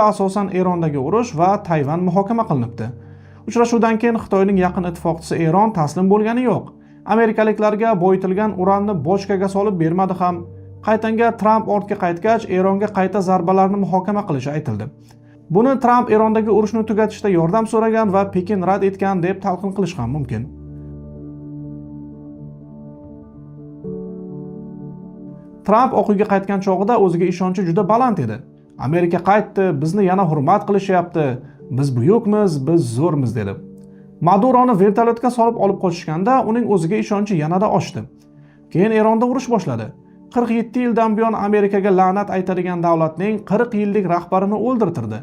asosan Erondagi urush va Tayvan muhokama qilinibdi. Uchrashuvdan keyin Xitoyning yaqin ittifoqchisi Eron taslim bo'lgani yo'q. Amerikaliklarga boyitilgan uranni bochkaga solib bermadi ham. Qaytanga Tramp ortga qaytgach, Eronga qayta zarbalarni muhokama qilishi aytildi. Buni Tramp Erondagi urushni tugatishda yordam so'ragan va Pekin rad etgan deb talqin qilish ham mumkin. Tramp Oq uyga qaytgan chog'ida o'ziga ishonchi juda baland edi. Amerika qaytdi, bizni yana hurmat qilishyapti, biz buyukmiz, biz zo'rmiz dedi. Maduroni vertolyotga solib olib qochishganda uning o'ziga ishonchi yanada oshdi. Keyin Eronda urush boshladi. 47 yildan buyon Amerikaga la'nat aytadigan davlatning 40 yillik rahbarini o'ldirtirdi.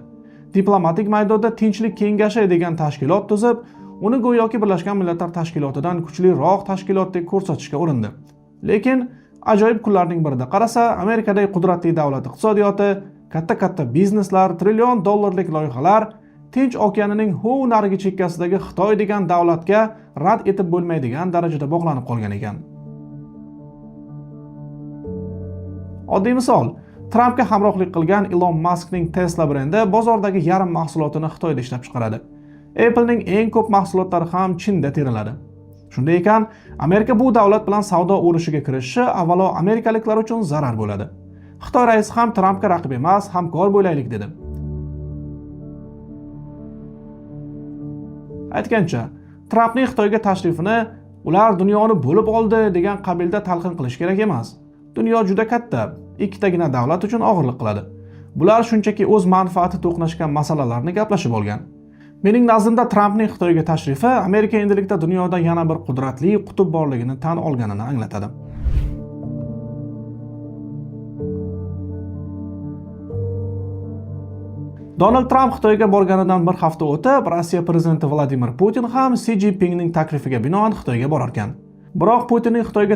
Diplomatik maydonda Tinchlik kengashi degan tashkilot tuzib, uni go'yoki Birlashgan Millatlar Tashkilotidan kuchliroq tashkilotdek ko'rsatishga urindi. Lekin ajoyib kunlarning birida qarasa, Amerikadagi qudratli davlat iqtisodiyoti, katta bizneslar, trillion dollarlik loyihalar Tinch okeanining huv narigi chekkasidagi Xitoy degan davlatga rad etib bo'lmaydigan darajada bog'lanib qolgan ekan. Oddiy misol, Trumpga hamrohlik qilgan Elon Muskning Tesla brendi bozordagi yarim mahsulotini Xitoyda ishlab chiqaradi. Applening eng ko'p mahsulotlari ham Chinda teriladi. Shunday ekan, Amerika bu davlat bilan savdo urushiga kirishishi avvalo amerikaliklar uchun zarar bo'ladi. Xitoy raisi ham Trumpga raqib emas, hamkor bo'laylik dedi. Aytgancha, Trumpning Xitoyga tashrifini ular dunyoni bo'lib oldi degan qabilda talqin qilish kerak emas. Dunyo juda katta, ikkitagina davlat uchun og'irlik qiladi. Bular shunchaki o'z manfaati to'qnashgan masalalarni gaplashib olgan. Mening nazdimda Trumpning Xitoyga tashrifi Amerika endilikda dunyoda yana bir qudratli qutb borligini tan olganini anglatadi. Donald Trump Xitoyga borganidan bir hafta o'tib, Rossiya prezidenti Vladimir Putin ham Si Jinpingning taklifiga binoan Xitoyga borar ekan. Biroq Putinning Xitoyga